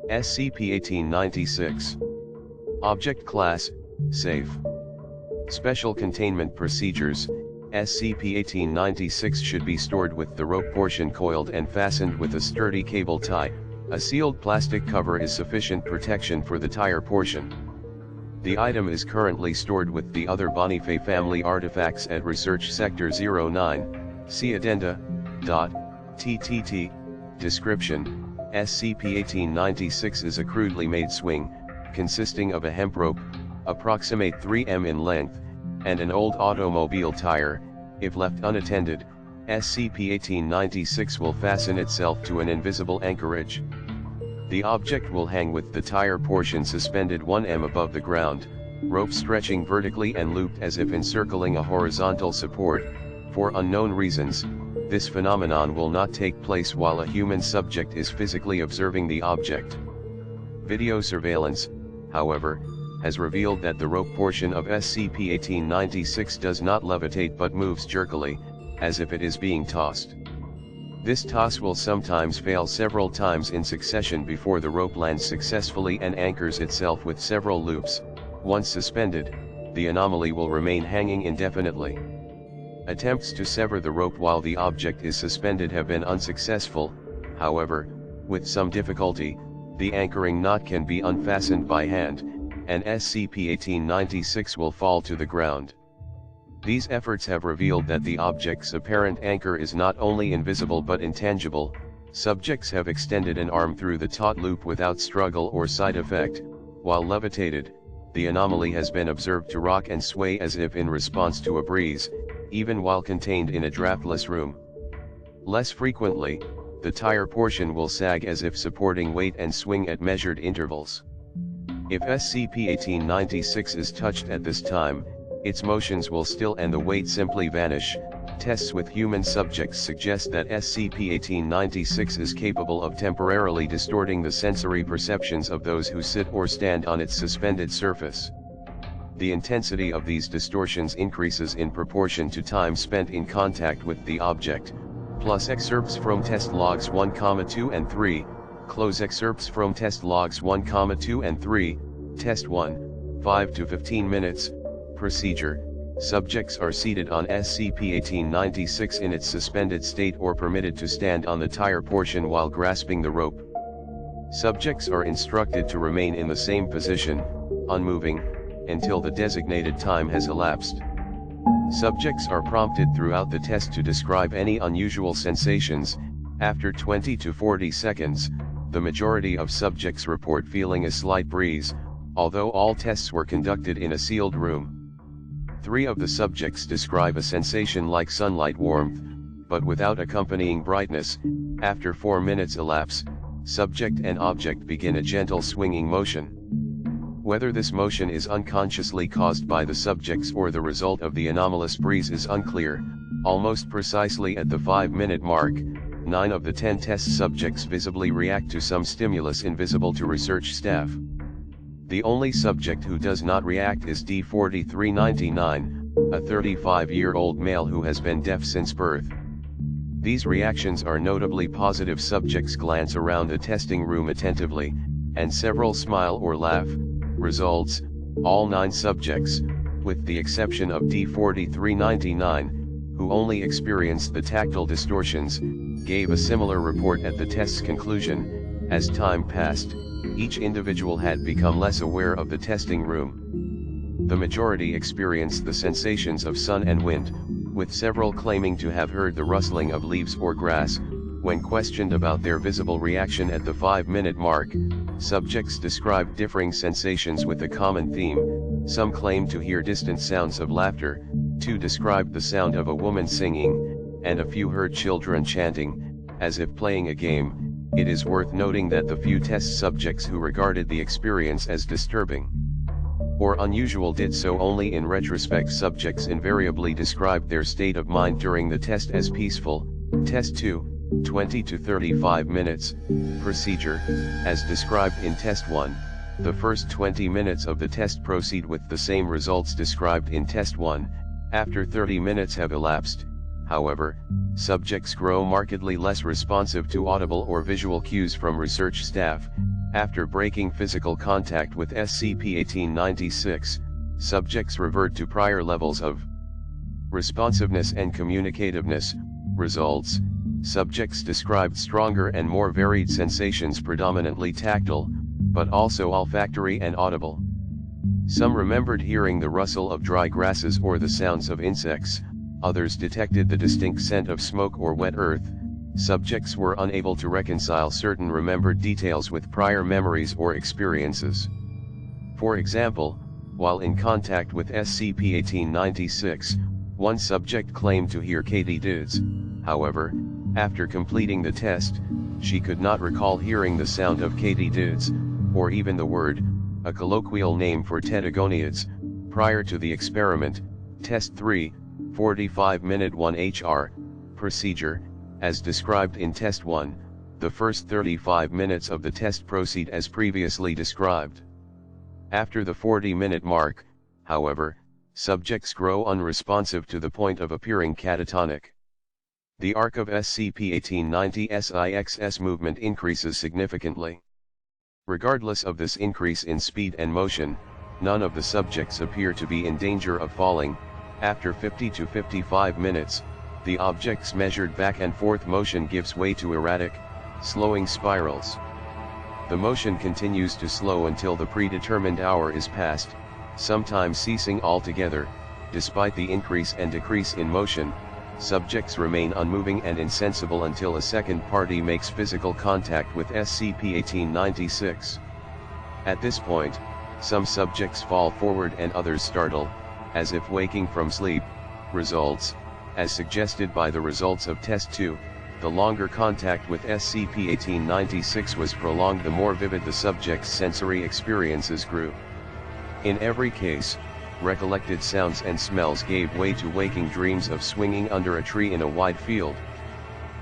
SCP-1896. Object Class, Safe. Special Containment Procedures. SCP-1896 should be stored with the rope portion coiled and fastened with a sturdy cable tie. A sealed plastic cover is sufficient protection for the tire portion. The item is currently stored with the other Boniface family artifacts at Research Sector 09. See Addenda. TTT. Description: SCP-1896 is a crudely made swing, consisting of a hemp rope, approximate 3 m in length, and an old automobile tire. If left unattended, SCP-1896 will fasten itself to an invisible anchorage. The object will hang with the tire portion suspended 1 m above the ground, rope stretching vertically and looped as if encircling a horizontal support. For unknown reasons, this phenomenon will not take place while a human subject is physically observing the object. Video surveillance, however, has revealed that the rope portion of SCP-1896 does not levitate but moves jerkily, as if it is being tossed. This toss will sometimes fail several times in succession before the rope lands successfully and anchors itself with several loops. Once suspended, the anomaly will remain hanging indefinitely. Attempts to sever the rope while the object is suspended have been unsuccessful. However, with some difficulty, the anchoring knot can be unfastened by hand, and SCP-1896 will fall to the ground. These efforts have revealed that the object's apparent anchor is not only invisible but intangible. Subjects have extended an arm through the taut loop without struggle or side effect. While levitated, the anomaly has been observed to rock and sway as if in response to a breeze, even while contained in a draftless room. Less frequently, the tire portion will sag as if supporting weight and swing at measured intervals. If SCP-1896 is touched at this time, its motions will still and the weight simply vanish. Tests with human subjects suggest that SCP-1896 is capable of temporarily distorting the sensory perceptions of those who sit or stand on its suspended surface. The intensity of these distortions increases in proportion to time spent in contact with the object. Plus excerpts from test logs 1, 2 and 3, close excerpts from test logs 1, 2 and 3, test 1, 5 to 15 minutes, procedure. Subjects are seated on SCP-1896 in its suspended state or permitted to stand on the tire portion while grasping the rope. Subjects are instructed to remain in the same position, unmoving, until the designated time has elapsed. Subjects are prompted throughout the test to describe any unusual sensations. After 20 to 40 seconds, the majority of subjects report feeling a slight breeze, although all tests were conducted in a sealed room. 3 of the subjects describe a sensation like sunlight warmth, but without accompanying brightness. After 4 minutes elapse, subject and object begin a gentle swinging motion. Whether this motion is unconsciously caused by the subjects or the result of the anomalous breeze is unclear. Almost precisely at the 5-minute mark, 9 of the 10 test subjects visibly react to some stimulus invisible to research staff. The only subject who does not react is D4399, a 35-year-old male who has been deaf since birth. These reactions are notably positive. Subjects glance around the testing room attentively, and several smile or laugh. Results: all 9 subjects, with the exception of D4399, who only experienced the tactile distortions, gave a similar report at the test's conclusion. As time passed, each individual had become less aware of the testing room. The majority experienced the sensations of sun and wind, with several claiming to have heard the rustling of leaves or grass. When questioned about their visible reaction at the 5-minute mark, subjects described differing sensations with a common theme. Some claimed to hear distant sounds of laughter, 2 described the sound of a woman singing, and a few heard children chanting, as if playing a game. It is worth noting that the few test subjects who regarded the experience as disturbing or unusual did so only in retrospect. Subjects invariably described their state of mind during the test as peaceful. Test 2, 20 to 35 minutes. Procedure: as described in Test 1, the first 20 minutes of the test proceed with the same results described in Test 1. After 30 minutes have elapsed, However, subjects grow markedly less responsive to audible or visual cues from research staff. After breaking physical contact with SCP-1896, subjects revert to prior levels of responsiveness and communicativeness. Results: subjects described stronger and more varied sensations, predominantly tactile, but also olfactory and audible. Some remembered hearing the rustle of dry grasses or the sounds of insects, others detected the distinct scent of smoke or wet earth. Subjects were unable to reconcile certain remembered details with prior memories or experiences. For example, while in contact with SCP-1896, one subject claimed to hear katydids. However, after completing the test, she could not recall hearing the sound of katydids, or even the word, a colloquial name for tetagoniids, prior to the experiment. Test 3, 45-minute 1HR, procedure. As described in Test 1, the first 35 minutes of the test proceed as previously described. After the 40-minute mark, however, subjects grow unresponsive to the point of appearing catatonic. The arc of SCP-1896's movement increases significantly. Regardless of this increase in speed and motion, none of the subjects appear to be in danger of falling. After 50 to 55 minutes, the object's measured back and forth motion gives way to erratic, slowing spirals. The motion continues to slow until the predetermined hour is passed, sometimes ceasing altogether. Despite the increase and decrease in motion, subjects remain unmoving and insensible until a second party makes physical contact with SCP-1896. At this point, some subjects fall forward and others startle, as if waking from sleep. Results: as suggested by the results of Test 2, the longer contact with SCP-1896 was prolonged, the more vivid the subject's sensory experiences grew. In every case, recollected sounds and smells gave way to waking dreams of swinging under a tree in a wide field.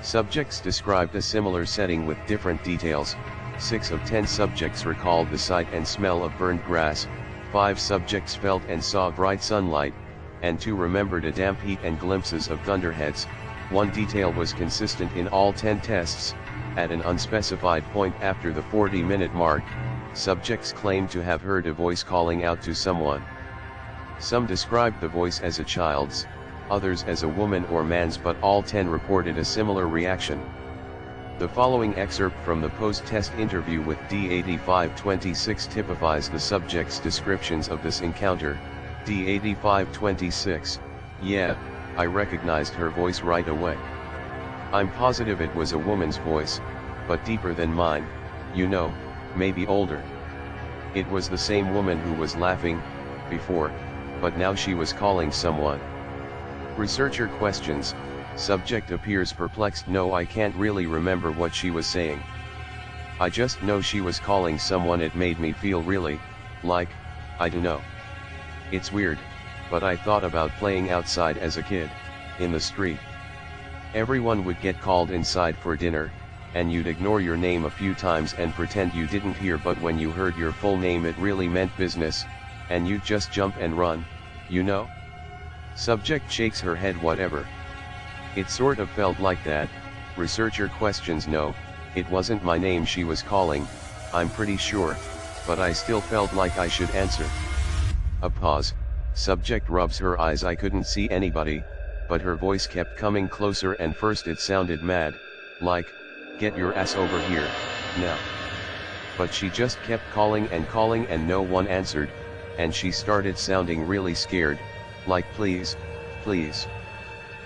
Subjects described a similar setting with different details. 6 of 10 subjects recalled the sight and smell of burned grass, 5 subjects felt and saw bright sunlight, and 2 remembered a damp heat and glimpses of thunderheads. One detail was consistent in all 10 tests. At an unspecified point after the 40-minute mark, subjects claimed to have heard a voice calling out to someone. Some described the voice as a child's, others as a woman or man's, but all 10 reported a similar reaction. The following excerpt from the post-test interview with D-8526 typifies the subject's descriptions of this encounter. D-8526: "Yeah, I recognized her voice right away. I'm positive it was a woman's voice, but deeper than mine, you know, maybe older. It was the same woman who was laughing before, but now she was calling someone." Researcher questions: subject appears perplexed. "No, I can't really remember what she was saying. I just know she was calling someone. It made me feel really, like, I dunno. It's weird, but I thought about playing outside as a kid, in the street. Everyone would get called inside for dinner, and you'd ignore your name a few times and pretend you didn't hear, but when you heard your full name it really meant business, and you'd just jump and run, you know?" Subject shakes her head. "Whatever. It sort of felt like that." Researcher questions: "No, it wasn't my name she was calling, I'm pretty sure, but I still felt like I should answer." A pause. Subject rubs her eyes. "I couldn't see anybody, but her voice kept coming closer, and first it sounded mad, like, 'Get your ass over here, now.' But she just kept calling and no one answered, and she started sounding really scared, like 'Please, please.'"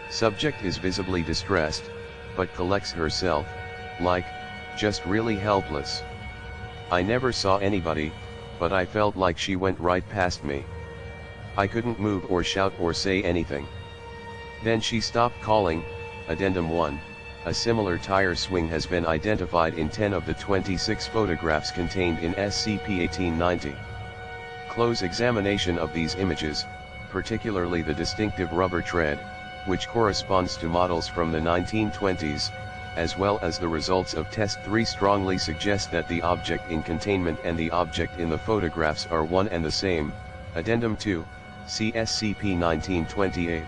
Subject is visibly distressed, but collects herself, like, "Just really helpless. I never saw anybody, but I felt like she went right past me. I couldn't move or shout or say anything. Then she stopped calling." Addendum 1. A similar tire swing has been identified in 10 of the 26 photographs contained in SCP-1890. Close examination of these images, particularly the distinctive rubber tread, which corresponds to models from the 1920s, as well as the results of Test 3, strongly suggest that the object in containment and the object in the photographs are one and the same. Addendum 2, see SCP-1928.